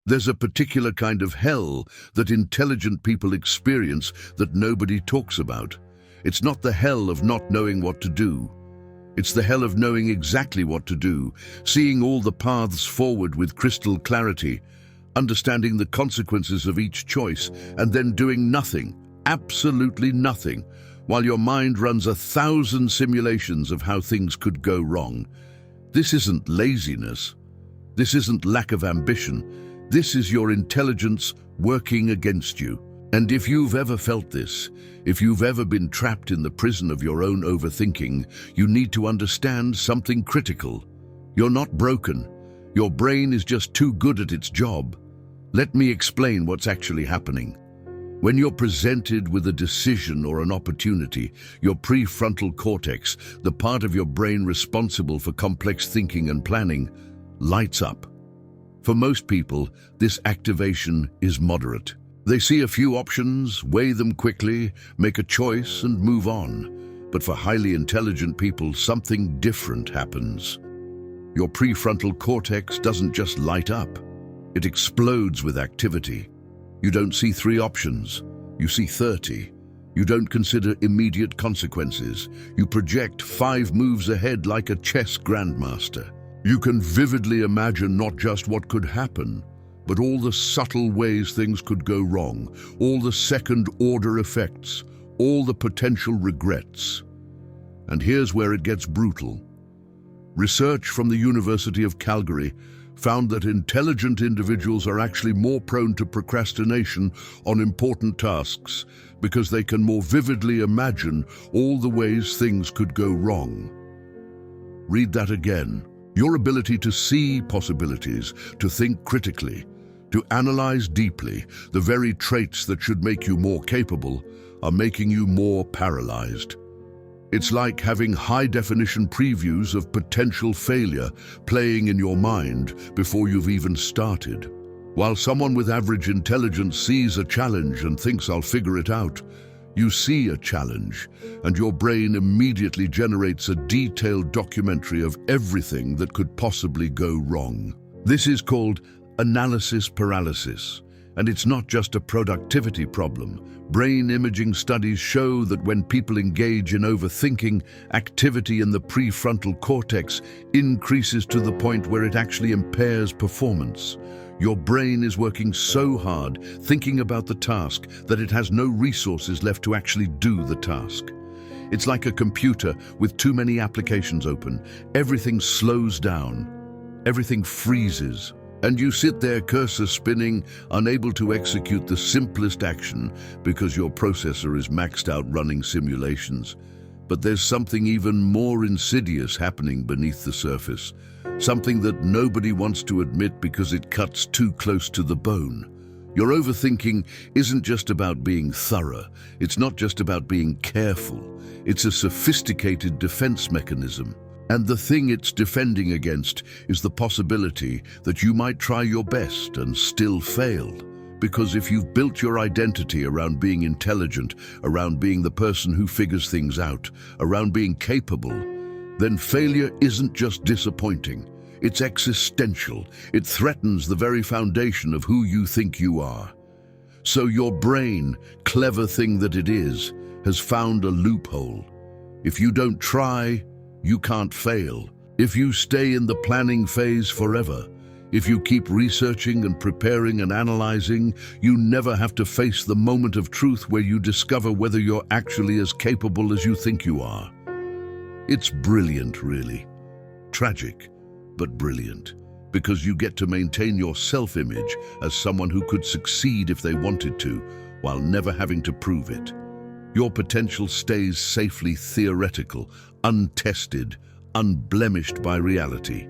There's a particular kind of hell that intelligent people experience that nobody talks about. It's not the hell of not knowing what to do. It's the hell of knowing exactly what to do, seeing all the paths forward with crystal clarity, understanding the consequences of each choice, and then doing nothing, absolutely nothing, while your mind runs 1,000 simulations of how things could go wrong. This isn't laziness. This isn't lack of ambition. This is your intelligence working against you. And if you've ever felt this, if you've ever been trapped in the prison of your own overthinking, you need to understand something critical. You're not broken. Your brain is just too good at its job. Let me explain what's actually happening. When you're presented with a decision or an opportunity, your prefrontal cortex, the part of your brain responsible for complex thinking and planning, lights up. For most people, this activation is moderate. They see a few options, weigh them quickly, make a choice, and move on. But for highly intelligent people, something different happens. Your prefrontal cortex doesn't just light up. It explodes with activity. You don't see 3 options. You see 30. You don't consider immediate consequences. You project 5 moves ahead like a chess grandmaster. You can vividly imagine not just what could happen, but all the subtle ways things could go wrong, all the second-order effects, all the potential regrets. And here's where it gets brutal. Research from the University of Calgary found that intelligent individuals are actually more prone to procrastination on important tasks because they can more vividly imagine all the ways things could go wrong. Read that again. Your ability to see possibilities, to think critically, to analyze deeply, the very traits that should make you more capable, are making you more paralyzed. It's like having high-definition previews of potential failure playing in your mind before you've even started. While someone with average intelligence sees a challenge and thinks, "I'll figure it out," you see a challenge, and your brain immediately generates a detailed documentary of everything that could possibly go wrong. This is called analysis paralysis, and it's not just a productivity problem. Brain imaging studies show that when people engage in overthinking, activity in the prefrontal cortex increases to the point where it actually impairs performance. Your brain is working so hard, thinking about the task, that it has no resources left to actually do the task. It's like a computer with too many applications open. Everything slows down. Everything freezes. And you sit there, cursor spinning, unable to execute the simplest action because your processor is maxed out running simulations. But there's something even more insidious happening beneath the surface. Something that nobody wants to admit because it cuts too close to the bone. Your overthinking isn't just about being thorough. It's not just about being careful. It's a sophisticated defense mechanism. And the thing it's defending against is the possibility that you might try your best and still fail. Because if you've built your identity around being intelligent, around being the person who figures things out, around being capable, then failure isn't just disappointing. It's existential. It threatens the very foundation of who you think you are. So your brain, clever thing that it is, has found a loophole. If you don't try, you can't fail. If you stay in the planning phase forever, if you keep researching and preparing and analyzing, you never have to face the moment of truth where you discover whether you're actually as capable as you think you are. It's brilliant, really. Tragic, but brilliant, because you get to maintain your self-image as someone who could succeed if they wanted to, while never having to prove it. Your potential stays safely theoretical, untested, unblemished by reality.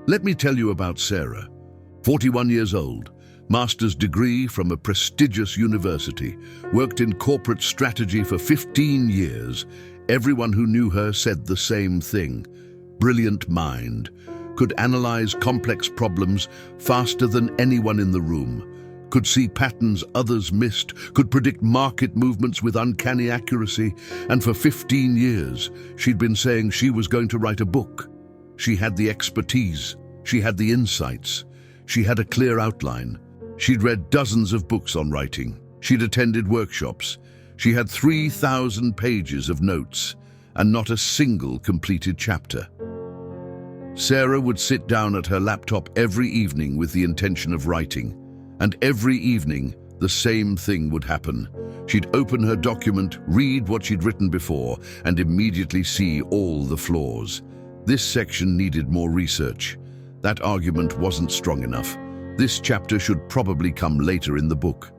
Let me tell you about Sarah, 41 years old, master's degree from a prestigious university, worked in corporate strategy for 15 years. Everyone who knew her said the same thing. Brilliant mind, could analyze complex problems faster than anyone in the room, could see patterns others missed, could predict market movements with uncanny accuracy, and for 15 years she'd been saying she was going to write a book. She had the expertise, she had the insights, She had a clear outline. She'd read dozens of books on writing. She'd attended workshops. She had 3,000 pages of notes and not a single completed chapter. Sarah would sit down at her laptop every evening with the intention of writing, and every evening the same thing would happen. She'd open her document, read what she'd written before, and immediately see all the flaws. This section needed more research. That argument wasn't strong enough. This chapter should probably come later in the book.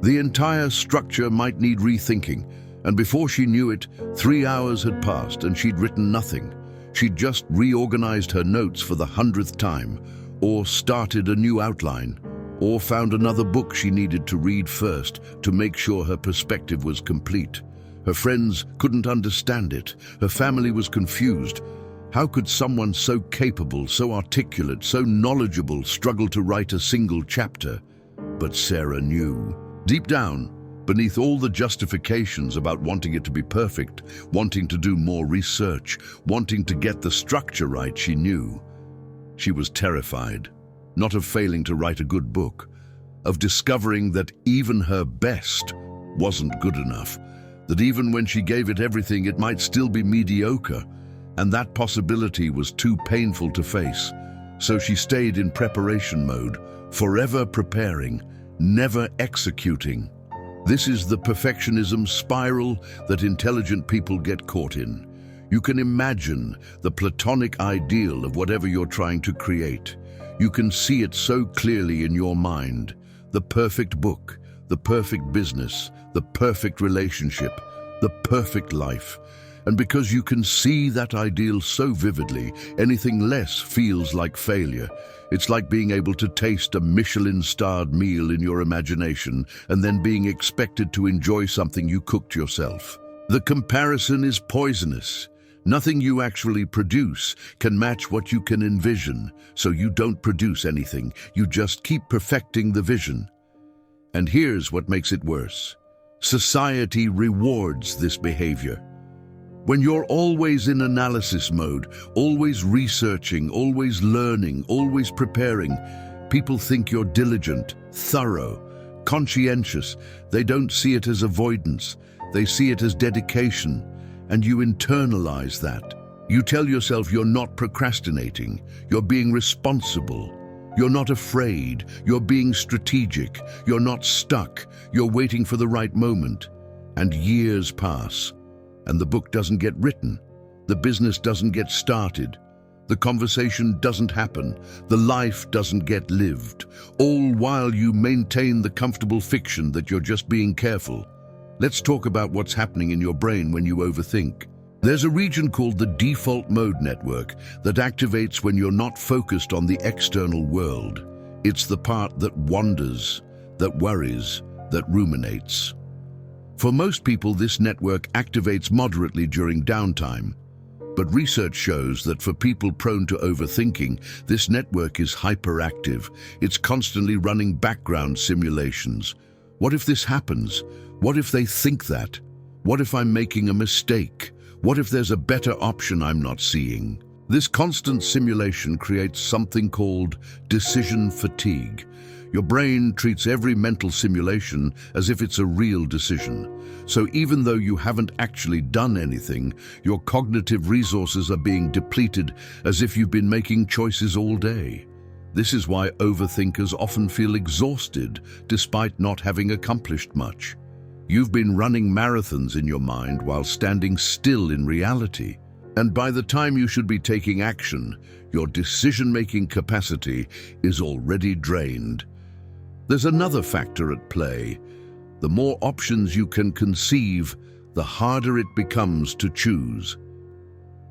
The entire structure might need rethinking, and before she knew it, 3 hours had passed and she'd written nothing. She'd just reorganized her notes for the 100th time, or started a new outline, or found another book she needed to read first to make sure her perspective was complete. Her friends couldn't understand it. Her family was confused. How could someone so capable, so articulate, so knowledgeable struggle to write a single chapter? But Sarah knew. Deep down, beneath all the justifications about wanting it to be perfect, wanting to do more research, wanting to get the structure right, she knew. She was terrified, not of failing to write a good book, of discovering that even her best wasn't good enough, that even when she gave it everything, it might still be mediocre, and that possibility was too painful to face. So she stayed in preparation mode, forever preparing, never executing. This is the perfectionism spiral that intelligent people get caught in. You can imagine the platonic ideal of whatever you're trying to create. You can see it so clearly in your mind. The perfect book, the perfect business, the perfect relationship, the perfect life. And because you can see that ideal so vividly, anything less feels like failure. It's like being able to taste a Michelin-starred meal in your imagination and then being expected to enjoy something you cooked yourself. The comparison is poisonous. Nothing you actually produce can match what you can envision, so you don't produce anything. You just keep perfecting the vision. And here's what makes it worse. Society rewards this behavior. When you're always in analysis mode, always researching, always learning, always preparing, people think you're diligent, thorough, conscientious. They don't see it as avoidance. They see it as dedication, and you internalize that. You tell yourself you're not procrastinating, you're being responsible. You're not afraid, you're being strategic. You're not stuck, you're waiting for the right moment. And years pass. And the book doesn't get written, the business doesn't get started, the conversation doesn't happen, the life doesn't get lived, all while you maintain the comfortable fiction that you're just being careful. Let's talk about what's happening in your brain when you overthink. There's a region called the default mode network that activates when you're not focused on the external world. It's the part that wanders, that worries, that ruminates. For most people, this network activates moderately during downtime. But research shows that for people prone to overthinking, this network is hyperactive. It's constantly running background simulations. What if this happens? What if they think that? What if I'm making a mistake? What if there's a better option I'm not seeing? This constant simulation creates something called decision fatigue. Your brain treats every mental simulation as if it's a real decision. So even though you haven't actually done anything, your cognitive resources are being depleted as if you've been making choices all day. This is why overthinkers often feel exhausted despite not having accomplished much. You've been running marathons in your mind while standing still in reality. And by the time you should be taking action, your decision-making capacity is already drained. There's another factor at play. The more options you can conceive, the harder it becomes to choose.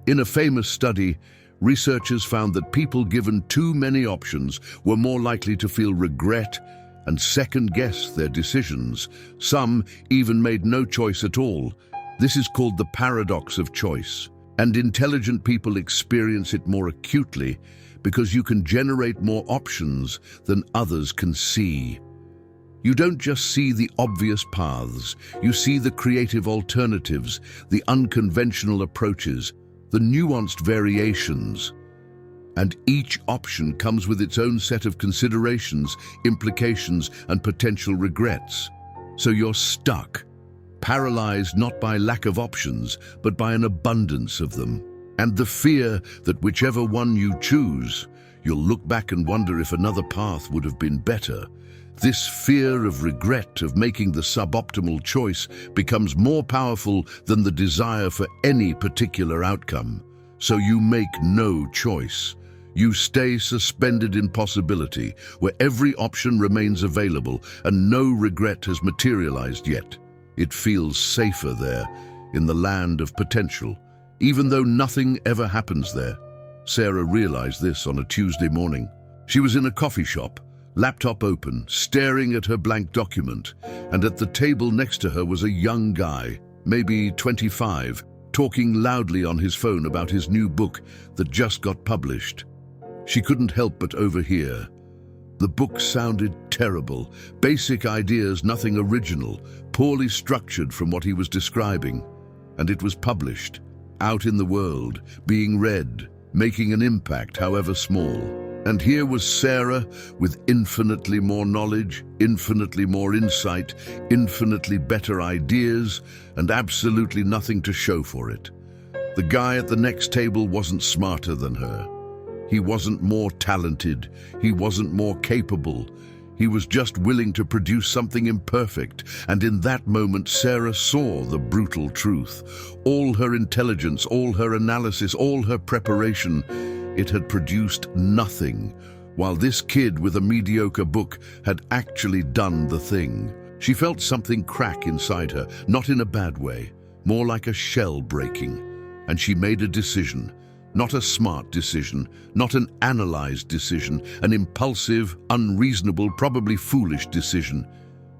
In a famous study, researchers found that people given too many options were more likely to feel regret and second-guess their decisions. Some even made no choice at all. This is called the paradox of choice. And intelligent people experience it more acutely because you can generate more options than others can see. You don't just see the obvious paths, you see the creative alternatives, the unconventional approaches, the nuanced variations. And each option comes with its own set of considerations, implications, and potential regrets. So you're stuck, paralyzed not by lack of options, but by an abundance of them. And the fear that whichever one you choose, you'll look back and wonder if another path would have been better. This fear of regret, of making the suboptimal choice, becomes more powerful than the desire for any particular outcome. So you make no choice. You stay suspended in possibility, where every option remains available and no regret has materialized yet. It feels safer there, in the land of potential, even though nothing ever happens there. Sarah realized this on a Tuesday morning. She was in a coffee shop, laptop open, staring at her blank document, and at the table next to her was a young guy, maybe 25, talking loudly on his phone about his new book that just got published. She couldn't help but overhear. The book sounded terrible, basic ideas, nothing original, poorly structured from what he was describing. And it was published, out in the world, being read, making an impact, however small. And here was Sarah with infinitely more knowledge, infinitely more insight, infinitely better ideas, and absolutely nothing to show for it. The guy at the next table wasn't smarter than her. He wasn't more talented. He wasn't more capable. He was just willing to produce something imperfect. And in that moment, Sarah saw the brutal truth. All her intelligence, all her analysis, all her preparation, it had produced nothing, while this kid with a mediocre book had actually done the thing. She felt something crack inside her, not in a bad way, more like a shell breaking. And she made a decision. Not a smart decision, not an analyzed decision, an impulsive, unreasonable, probably foolish decision.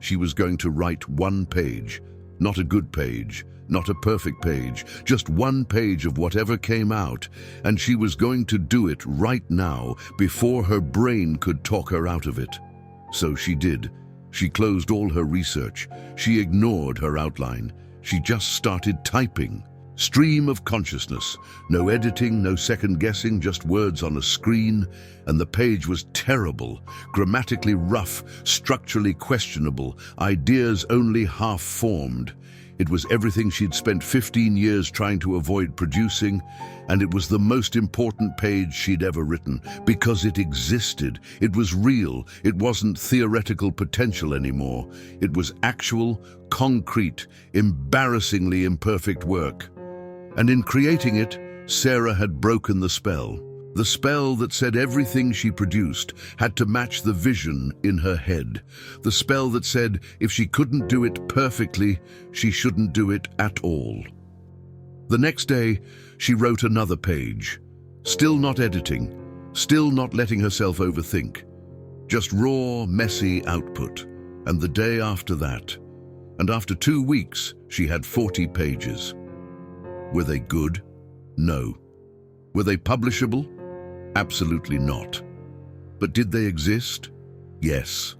She was going to write one page, not a good page, not a perfect page, just one page of whatever came out, and she was going to do it right now before her brain could talk her out of it. So she did. She closed all her research. She ignored her outline. She just started typing. Stream of consciousness. No editing, no second guessing, just words on a screen. And the page was terrible, grammatically rough, structurally questionable, ideas only half formed. It was everything she'd spent 15 years trying to avoid producing, and it was the most important page she'd ever written, because it existed, it was real, it wasn't theoretical potential anymore. It was actual, concrete, embarrassingly imperfect work. And in creating it, Sarah had broken the spell that said everything she produced had to match the vision in her head. The spell that said if she couldn't do it perfectly, she shouldn't do it at all. The next day, she wrote another page. Still not editing, still not letting herself overthink. Just raw, messy output. And the day after that, and after 2 weeks, she had 40 pages. Were they good? No. Were they publishable? Absolutely not. But did they exist? Yes.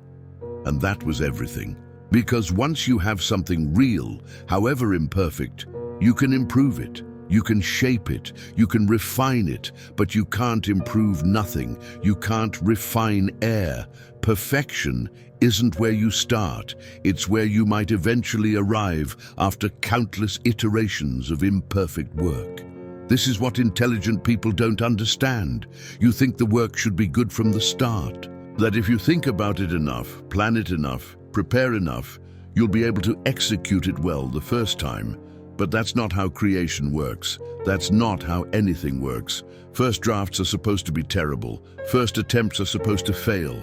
And that was everything. Because once you have something real, however imperfect, you can improve it, you can shape it, you can refine it, but you can't improve nothing. You can't refine air. Perfection isn't where you start, it's where you might eventually arrive after countless iterations of imperfect work. This is what intelligent people don't understand. You think the work should be good from the start. That if you think about it enough, plan it enough, prepare enough, you'll be able to execute it well the first time. But that's not how creation works. That's not how anything works. First drafts are supposed to be terrible. First attempts are supposed to fail.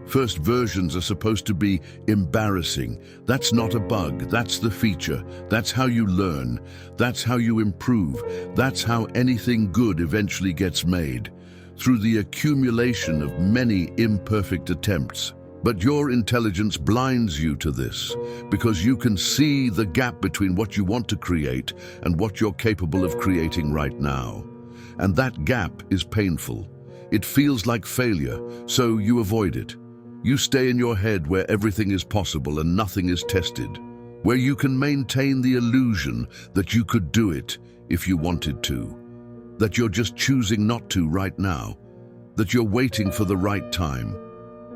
First versions are supposed to be embarrassing. That's not a bug, that's the feature. That's how you learn. That's how you improve. That's how anything good eventually gets made, through the accumulation of many imperfect attempts. But your intelligence blinds you to this, because you can see the gap between what you want to create and what you're capable of creating right now. And that gap is painful. It feels like failure, so you avoid it. You stay in your head where everything is possible and nothing is tested, where you can maintain the illusion that you could do it if you wanted to, that you're just choosing not to right now. that you're waiting for the right time.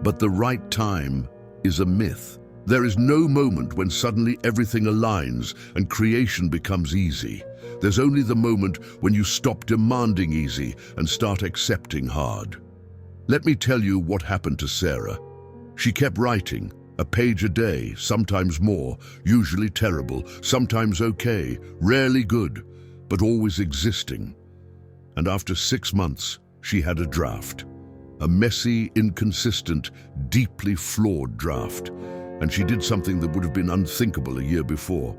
But the right time is a myth. There is no moment when suddenly everything aligns and creation becomes easy. There's only the moment when you stop demanding easy and start accepting hard. Let me tell you what happened to Sarah. She kept writing, a page a day, sometimes more, usually terrible, sometimes okay, rarely good, but always existing. And after 6 months, she had a draft. A messy, inconsistent, deeply flawed draft. And she did something that would have been unthinkable a year before.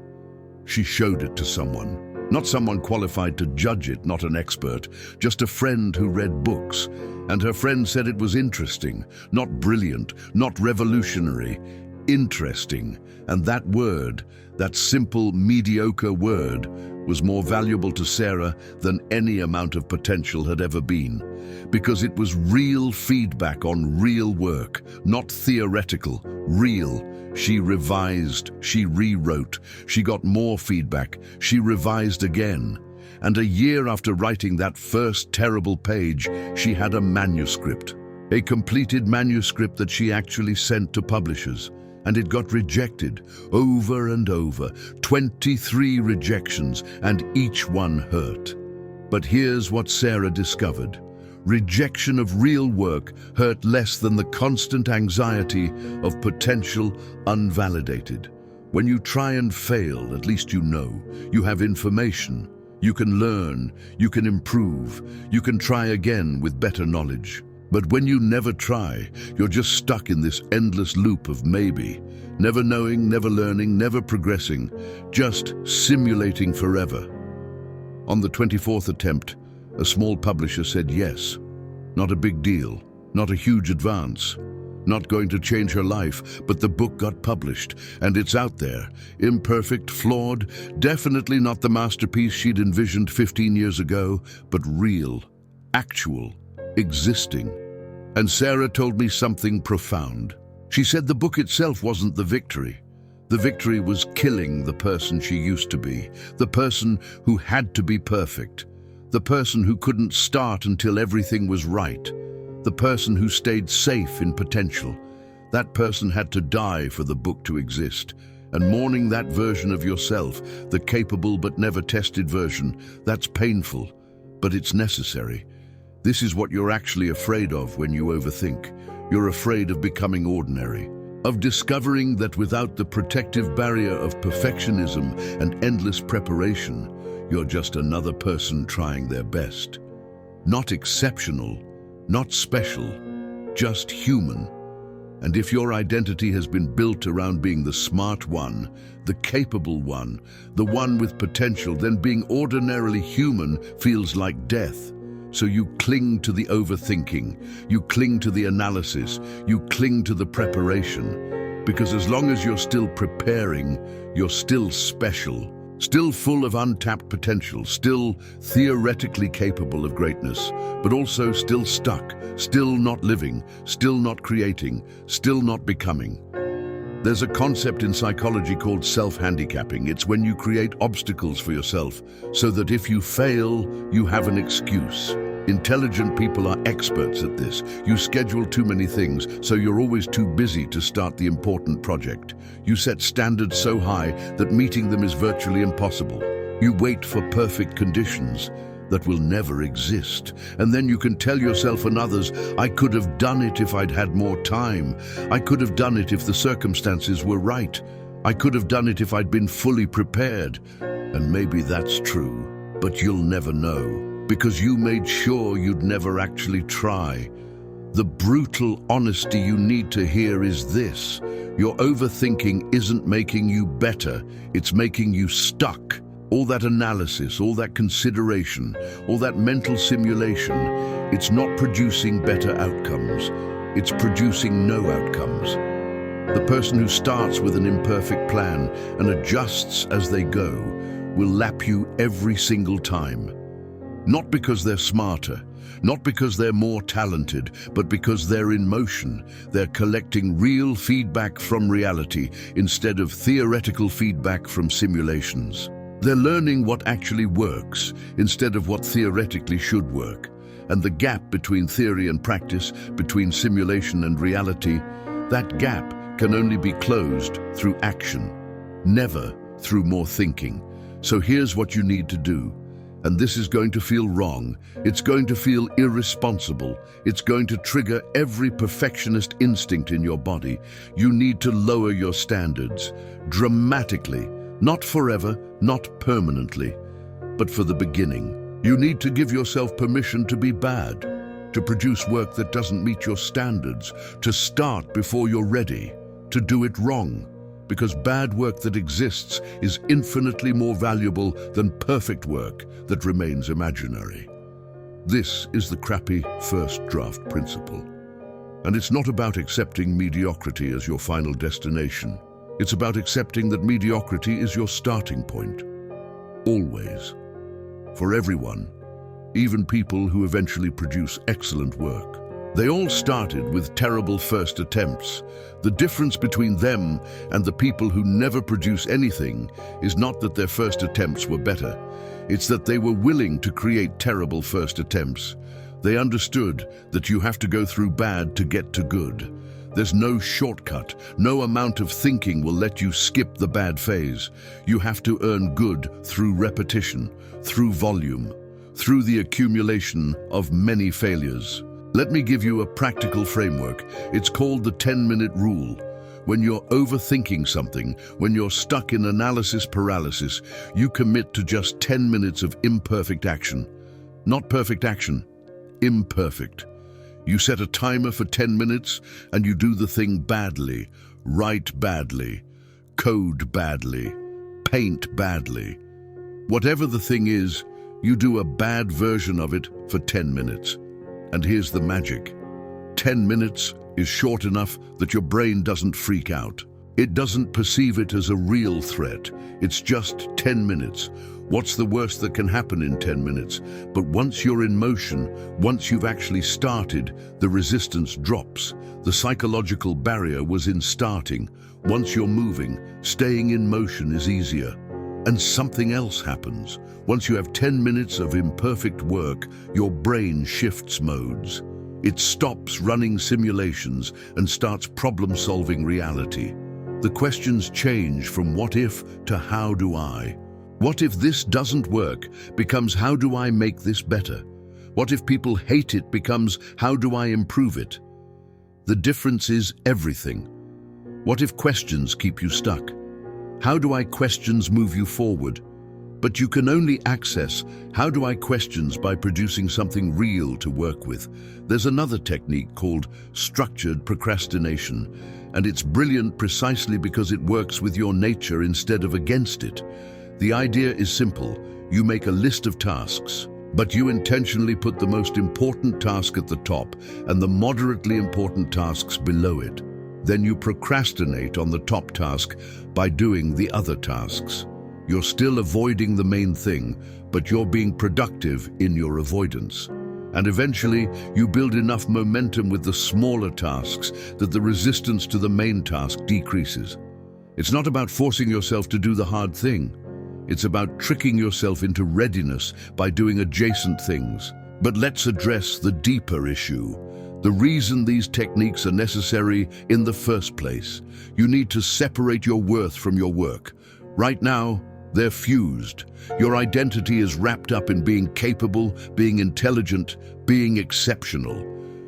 She showed it to someone. Not someone qualified to judge it, not an expert, just a friend who read books. And her friend said it was interesting, not brilliant, not revolutionary, interesting. And that word, that simple, mediocre word, was more valuable to Sarah than any amount of potential had ever been. Because it was real feedback on real work, not theoretical, real. She revised, she rewrote, she got more feedback, she revised again. And a year after writing that first terrible page, she had a manuscript. A completed manuscript that she actually sent to publishers. And it got rejected over and over, 23 rejections, and each one hurt. But here's what Sarah discovered. Rejection of real work hurt less than the constant anxiety of potential unvalidated. When you try and fail, at least you know. You have information. You can learn. You can improve. You can try again with better knowledge. But when you never try, you're just stuck in this endless loop of maybe. Never knowing, never learning, never progressing. Just simulating forever. On the 24th attempt, a small publisher said yes. Not a big deal, not a huge advance, not going to change her life, but the book got published, and it's out there. Imperfect, flawed, definitely not the masterpiece she'd envisioned 15 years ago, but real, actual, existing. And Sarah told me something profound. She said the book itself wasn't the victory. The victory was killing the person she used to be, the person who had to be perfect. The person who couldn't start until everything was right. The person who stayed safe in potential. That person had to die for the book to exist. And mourning that version of yourself, the capable but never tested version, that's painful, but it's necessary. This is what you're actually afraid of when you overthink. You're afraid of becoming ordinary. Of discovering that without the protective barrier of perfectionism and endless preparation, you're just another person trying their best. Not exceptional, not special, just human. And if your identity has been built around being the smart one, the capable one, the one with potential, then being ordinarily human feels like death. So you cling to the overthinking, you cling to the analysis, you cling to the preparation. Because as long as you're still preparing, you're still special. Still full of untapped potential, still theoretically capable of greatness, but also still stuck, still not living, still not creating, still not becoming. There's a concept in psychology called self-handicapping. It's when you create obstacles for yourself so that if you fail, you have an excuse. Intelligent people are experts at this. You schedule too many things, so you're always too busy to start the important project. You set standards so high that meeting them is virtually impossible. You wait for perfect conditions that will never exist. And then you can tell yourself and others, I could have done it if I'd had more time. I could have done it if the circumstances were right. I could have done it if I'd been fully prepared. And maybe that's true, but you'll never know. Because you made sure you'd never actually try. The brutal honesty you need to hear is this. Your overthinking isn't making you better, it's making you stuck. All that analysis, all that consideration, all that mental simulation, it's not producing better outcomes. It's producing no outcomes. The person who starts with an imperfect plan and adjusts as they go will lap you every single time. Not because they're smarter, not because they're more talented, but because they're in motion. They're collecting real feedback from reality instead of theoretical feedback from simulations. They're learning what actually works instead of what theoretically should work. And the gap between theory and practice, between simulation and reality, that gap can only be closed through action, never through more thinking. So here's what you need to do. And this is going to feel wrong. It's going to feel irresponsible. It's going to trigger every perfectionist instinct in your body. You need to lower your standards dramatically, not forever, not permanently, but for the beginning. You need to give yourself permission to be bad, to produce work that doesn't meet your standards, to start before you're ready, to do it wrong. Because bad work that exists is infinitely more valuable than perfect work that remains imaginary. This is the crappy first draft principle. And it's not about accepting mediocrity as your final destination. It's about accepting that mediocrity is your starting point. Always. For everyone, even people who eventually produce excellent work. They all started with terrible first attempts. The difference between them and the people who never produce anything is not that their first attempts were better. It's that they were willing to create terrible first attempts. They understood that you have to go through bad to get to good. There's no shortcut. No amount of thinking will let you skip the bad phase. You have to earn good through repetition, through volume, through the accumulation of many failures. Let me give you a practical framework. It's called the 10-minute rule. When you're overthinking something, when you're stuck in analysis paralysis, you commit to just 10 minutes of imperfect action. Not perfect action, imperfect. You set a timer for 10 minutes and you do the thing badly, write badly, code badly, paint badly. Whatever the thing is, you do a bad version of it for 10 minutes. And here's the magic. 10 minutes is short enough that your brain doesn't freak out. It doesn't perceive it as a real threat. It's just 10 minutes. What's the worst that can happen in 10 minutes? But once you're in motion, once you've actually started, the resistance drops. The psychological barrier was in starting. Once you're moving, staying in motion is easier. And something else happens. Once you have 10 minutes of imperfect work, your brain shifts modes. It stops running simulations and starts problem-solving reality. The questions change from what if to how do I? What if this doesn't work becomes how do I make this better? What if people hate it becomes how do I improve it? The difference is everything. What if questions keep you stuck? How do I questions move you forward? But you can only access how do I questions by producing something real to work with. There's another technique called structured procrastination, and it's brilliant precisely because it works with your nature instead of against it. The idea is simple. You make a list of tasks, but you intentionally put the most important task at the top and the moderately important tasks below it. Then you procrastinate on the top task by doing the other tasks. You're still avoiding the main thing, but you're being productive in your avoidance. And eventually, you build enough momentum with the smaller tasks that the resistance to the main task decreases. It's not about forcing yourself to do the hard thing. It's about tricking yourself into readiness by doing adjacent things. But let's address the deeper issue. The reason these techniques are necessary in the first place. You need to separate your worth from your work. Right now, they're fused. Your identity is wrapped up in being capable, being intelligent, being exceptional.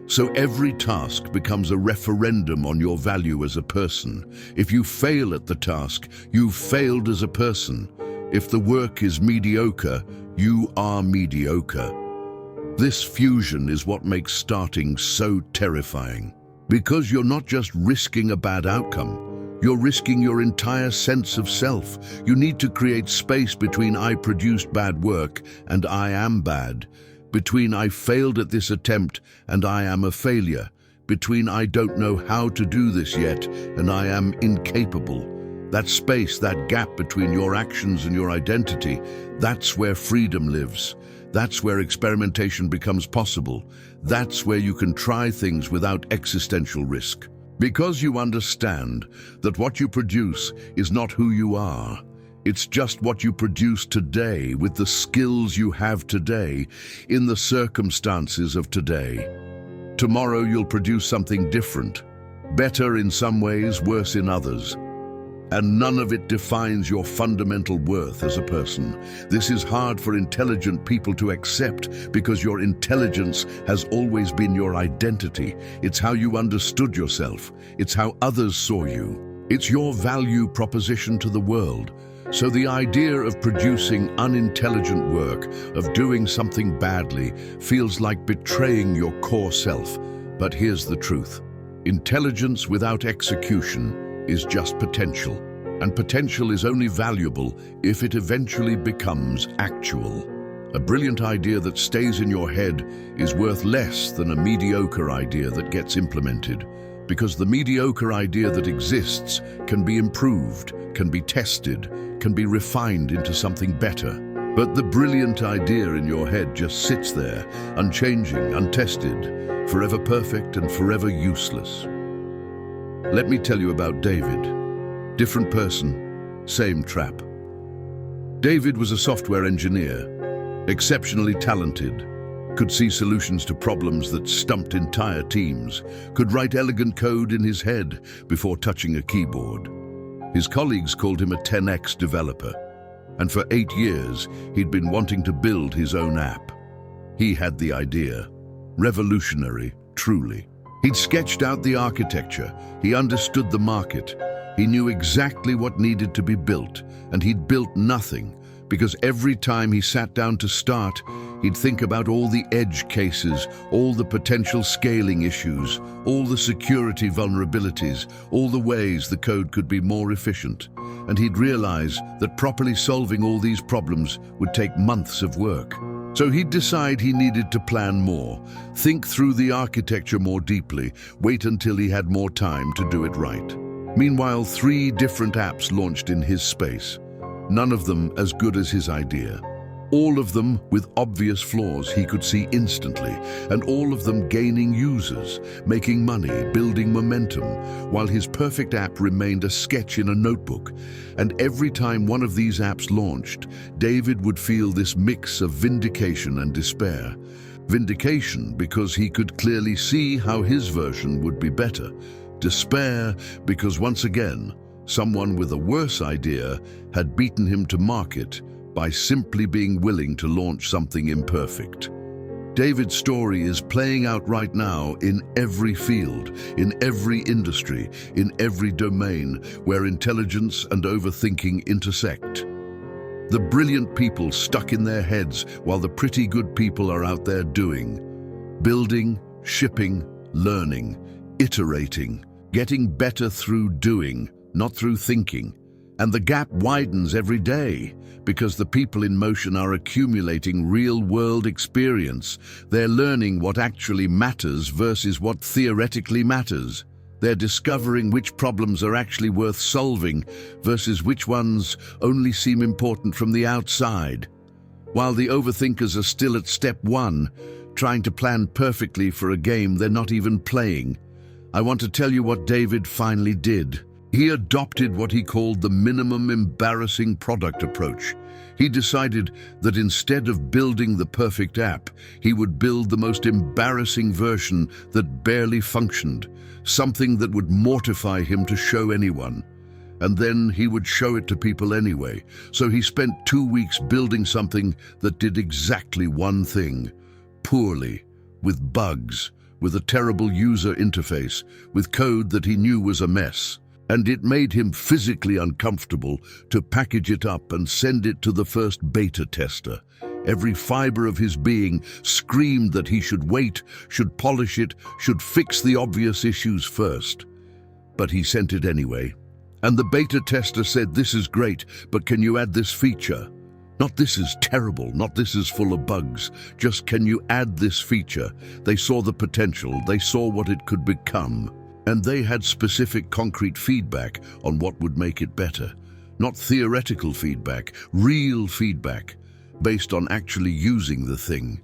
So every task becomes a referendum on your value as a person. If you fail at the task, you've failed as a person. If the work is mediocre, you are mediocre. This fusion is what makes starting so terrifying. Because you're not just risking a bad outcome, you're risking your entire sense of self. You need to create space between I produced bad work and I am bad, between I failed at this attempt and I am a failure, between I don't know how to do this yet and I am incapable. That space, that gap between your actions and your identity, that's where freedom lives. That's where experimentation becomes possible. That's where you can try things without existential risk. Because you understand that what you produce is not who you are. It's just what you produce today with the skills you have today, in the circumstances of today. Tomorrow you'll produce something different, better in some ways, worse in others. And none of it defines your fundamental worth as a person. This is hard for intelligent people to accept because your intelligence has always been your identity. It's how you understood yourself. It's how others saw you. It's your value proposition to the world. So the idea of producing unintelligent work, of doing something badly, feels like betraying your core self. But here's the truth. Intelligence without execution is just potential, and potential is only valuable if it eventually becomes actual. A brilliant idea that stays in your head is worth less than a mediocre idea that gets implemented, because the mediocre idea that exists can be improved, can be tested, can be refined into something better. But the brilliant idea in your head just sits there, unchanging, untested, forever perfect and forever useless. Let me tell you about David. Different person, same trap. David was a software engineer, exceptionally talented, could see solutions to problems that stumped entire teams, could write elegant code in his head before touching a keyboard. His colleagues called him a 10x developer, and for 8 years he'd been wanting to build his own app. He had the idea. Revolutionary, truly. He'd sketched out the architecture, he understood the market, he knew exactly what needed to be built, and he'd built nothing, because every time he sat down to start, he'd think about all the edge cases, all the potential scaling issues, all the security vulnerabilities, all the ways the code could be more efficient. And he'd realize that properly solving all these problems would take months of work. So he'd decide he needed to plan more, think through the architecture more deeply, wait until he had more time to do it right. Meanwhile, 3 different apps launched in his space, none of them as good as his idea. All of them with obvious flaws he could see instantly, and all of them gaining users, making money, building momentum, while his perfect app remained a sketch in a notebook. And every time one of these apps launched, David would feel this mix of vindication and despair. Vindication because he could clearly see how his version would be better. Despair because once again, someone with a worse idea had beaten him to market by simply being willing to launch something imperfect. David's story is playing out right now in every field, in every industry, in every domain where intelligence and overthinking intersect. The brilliant people stuck in their heads while the pretty good people are out there doing, building, shipping, learning, iterating, getting better through doing, not through thinking. And the gap widens every day because the people in motion are accumulating real-world experience. They're learning what actually matters versus what theoretically matters. They're discovering which problems are actually worth solving versus which ones only seem important from the outside. While the overthinkers are still at step 1, trying to plan perfectly for a game they're not even playing, I want to tell you what David finally did. He adopted what he called the minimum embarrassing product approach. He decided that instead of building the perfect app, he would build the most embarrassing version that barely functioned, something that would mortify him to show anyone. And then he would show it to people anyway. So he spent 2 weeks building something that did exactly one thing, poorly, with bugs, with a terrible user interface, with code that he knew was a mess. And it made him physically uncomfortable to package it up and send it to the first beta tester. Every fiber of his being screamed that he should wait, should polish it, should fix the obvious issues first. But he sent it anyway. And the beta tester said, "This is great, but can you add this feature?" Not "this is terrible," not "this is full of bugs," just "can you add this feature?" They saw the potential, they saw what it could become. And they had specific concrete feedback on what would make it better. Not theoretical feedback, real feedback, based on actually using the thing.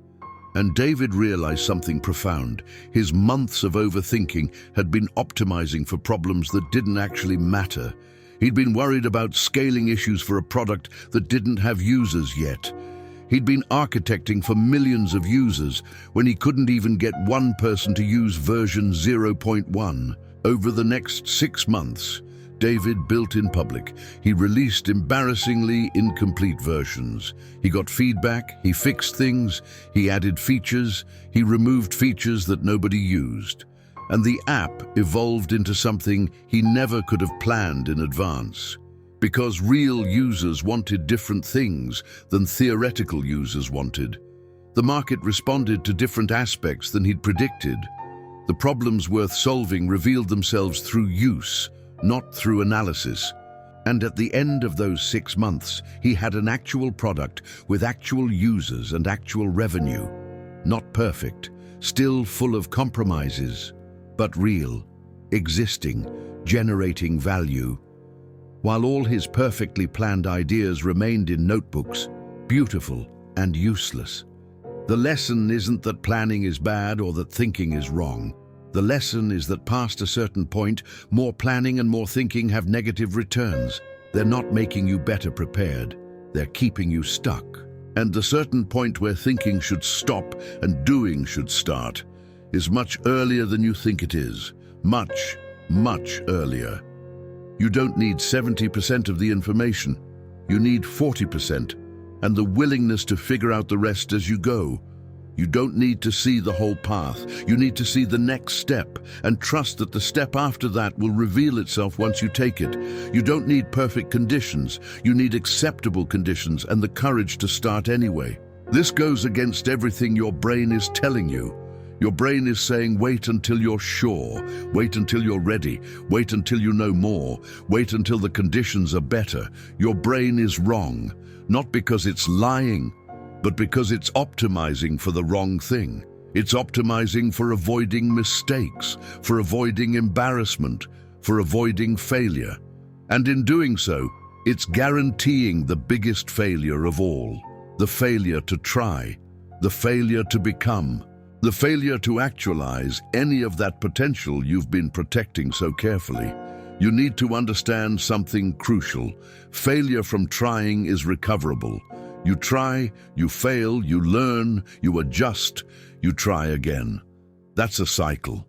And David realized something profound. His months of overthinking had been optimizing for problems that didn't actually matter. He'd been worried about scaling issues for a product that didn't have users yet. He'd been architecting for millions of users when he couldn't even get one person to use version 0.1. Over the next 6 months, David built in public. He released embarrassingly incomplete versions. He got feedback, he fixed things, he added features, he removed features that nobody used. And the app evolved into something he never could have planned in advance. Because real users wanted different things than theoretical users wanted. The market responded to different aspects than he'd predicted. The problems worth solving revealed themselves through use, not through analysis. And at the end of those 6 months, he had an actual product with actual users and actual revenue. Not perfect, still full of compromises, but real, existing, generating value. While all his perfectly planned ideas remained in notebooks, beautiful and useless. The lesson isn't that planning is bad or that thinking is wrong. The lesson is that past a certain point, more planning and more thinking have negative returns. They're not making you better prepared. They're keeping you stuck. And the certain point where thinking should stop and doing should start is much earlier than you think it is. Much, much earlier. You don't need 70% of the information. You need 40%, and the willingness to figure out the rest as you go. You don't need to see the whole path. You need to see the next step and trust that the step after that will reveal itself once you take it. You don't need perfect conditions. You need acceptable conditions and the courage to start anyway. This goes against everything your brain is telling you. Your brain is saying, wait until you're sure, wait until you're ready, wait until you know more, wait until the conditions are better. Your brain is wrong, not because it's lying, but because it's optimizing for the wrong thing. It's optimizing for avoiding mistakes, for avoiding embarrassment, for avoiding failure. And in doing so, it's guaranteeing the biggest failure of all, the failure to try, the failure to become, the failure to actualize any of that potential you've been protecting so carefully. You need to understand something crucial. Failure from trying is recoverable. You try, you fail, you learn, you adjust, you try again. That's a cycle.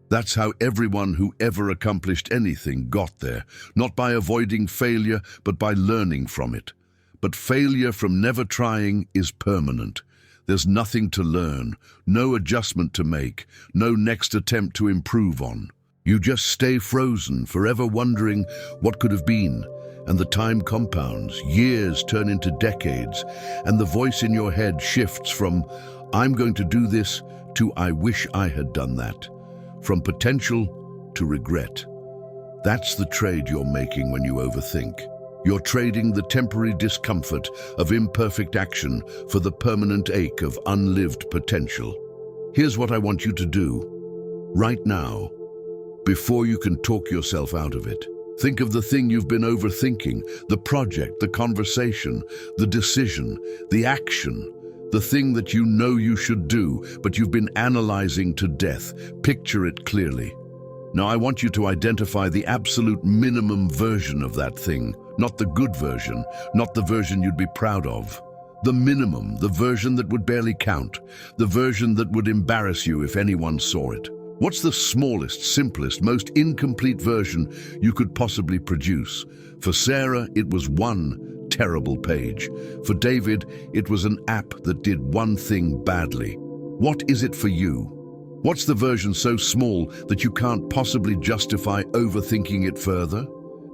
That's how everyone who ever accomplished anything got there, not by avoiding failure, but by learning from it. But failure from never trying is permanent. There's nothing to learn, no adjustment to make, no next attempt to improve on. You just stay frozen, forever wondering what could have been. And the time compounds, years turn into decades, and the voice in your head shifts from, I'm going to do this, to I wish I had done that. From potential to regret. That's the trade you're making when you overthink. You're trading the temporary discomfort of imperfect action for the permanent ache of unlived potential. Here's what I want you to do, right now, before you can talk yourself out of it. Think of the thing you've been overthinking, the project, the conversation, the decision, the action, the thing that you know you should do, but you've been analyzing to death. Picture it clearly. Now I want you to identify the absolute minimum version of that thing, not the good version, not the version you'd be proud of. The minimum, the version that would barely count, the version that would embarrass you if anyone saw it. What's the smallest, simplest, most incomplete version you could possibly produce? For Sarah, it was one terrible page. For David, it was an app that did one thing badly. What is it for you? What's the version so small that you can't possibly justify overthinking it further?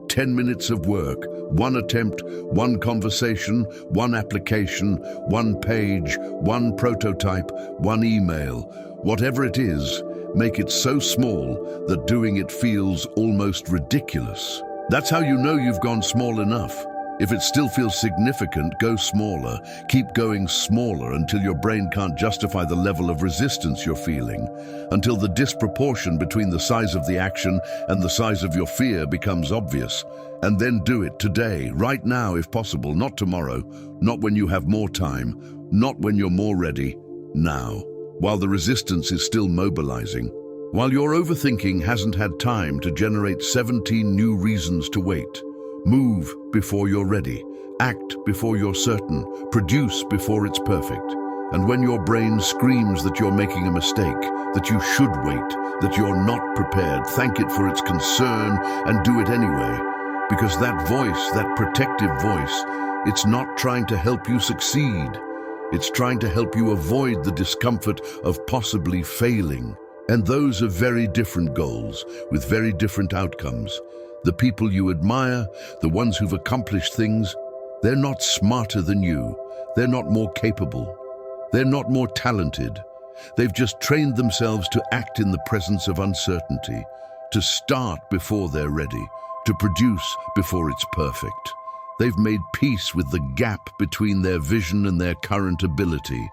10 minutes of work, one attempt, one conversation, one application, one page, one prototype, one email. Whatever it is, make it so small that doing it feels almost ridiculous. That's how you know you've gone small enough. If it still feels significant, go smaller. Keep going smaller until your brain can't justify the level of resistance you're feeling, until the disproportion between the size of the action and the size of your fear becomes obvious. And then do it today, right now if possible, not tomorrow, not when you have more time, not when you're more ready, now, while the resistance is still mobilizing. While your overthinking hasn't had time to generate 17 new reasons to wait. Move before you're ready. Act before you're certain. Produce before it's perfect. And when your brain screams that you're making a mistake, that you should wait, that you're not prepared, thank it for its concern and do it anyway. Because that voice, that protective voice, it's not trying to help you succeed. It's trying to help you avoid the discomfort of possibly failing. And those are very different goals, with very different outcomes. The people you admire, the ones who've accomplished things, they're not smarter than you. They're not more capable. They're not more talented. They've just trained themselves to act in the presence of uncertainty, to start before they're ready, to produce before it's perfect. They've made peace with the gap between their vision and their current ability.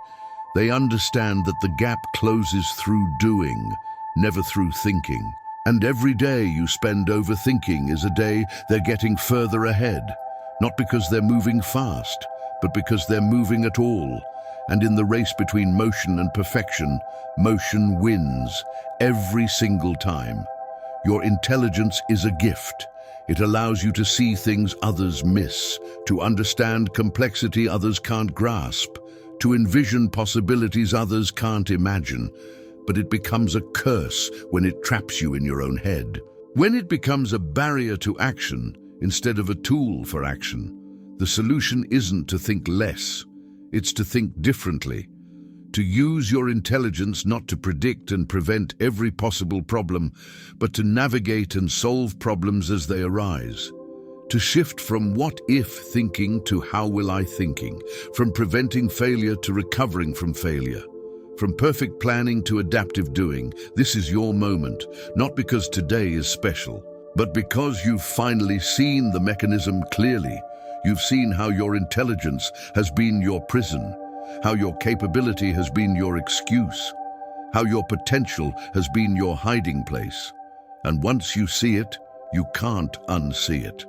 They understand that the gap closes through doing, never through thinking. And every day you spend overthinking is a day they're getting further ahead, not because they're moving fast, but because they're moving at all. And in the race between motion and perfection, motion wins every single time. Your intelligence is a gift. It allows you to see things others miss, to understand complexity others can't grasp, to envision possibilities others can't imagine. But it becomes a curse when it traps you in your own head. When it becomes a barrier to action instead of a tool for action, the solution isn't to think less, it's to think differently. To use your intelligence not to predict and prevent every possible problem, but to navigate and solve problems as they arise. To shift from what-if thinking to how-will-I thinking, from preventing failure to recovering from failure. From perfect planning to adaptive doing, this is your moment, not because today is special, but because you've finally seen the mechanism clearly. You've seen how your intelligence has been your prison, how your capability has been your excuse, how your potential has been your hiding place. And once you see it, you can't unsee it.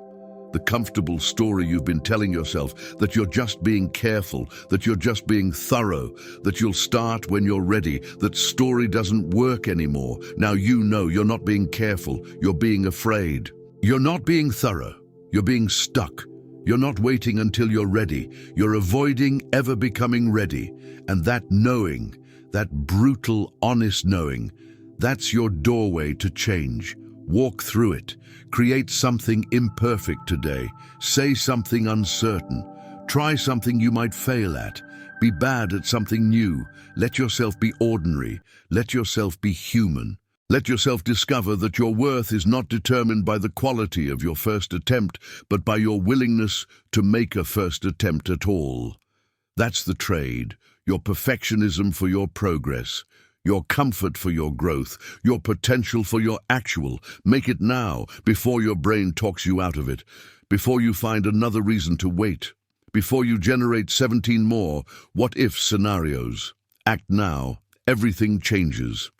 The comfortable story you've been telling yourself, that you're just being careful, that you're just being thorough, that you'll start when you're ready, that story doesn't work anymore. Now you know you're not being careful, you're being afraid. You're not being thorough, you're being stuck. You're not waiting until you're ready, you're avoiding ever becoming ready. And that knowing, that brutal, honest knowing, that's your doorway to change. Walk through it. Create something imperfect today. Say something uncertain. Try something you might fail at. Be bad at something new. Let yourself be ordinary. Let yourself be human. Let yourself discover that your worth is not determined by the quality of your first attempt, but by your willingness to make a first attempt at all. That's the trade. Your perfectionism for your progress. Your comfort for your growth, your potential for your actual. Make it now, before your brain talks you out of it, before you find another reason to wait, before you generate 17 more what-if scenarios. Act now. Everything changes.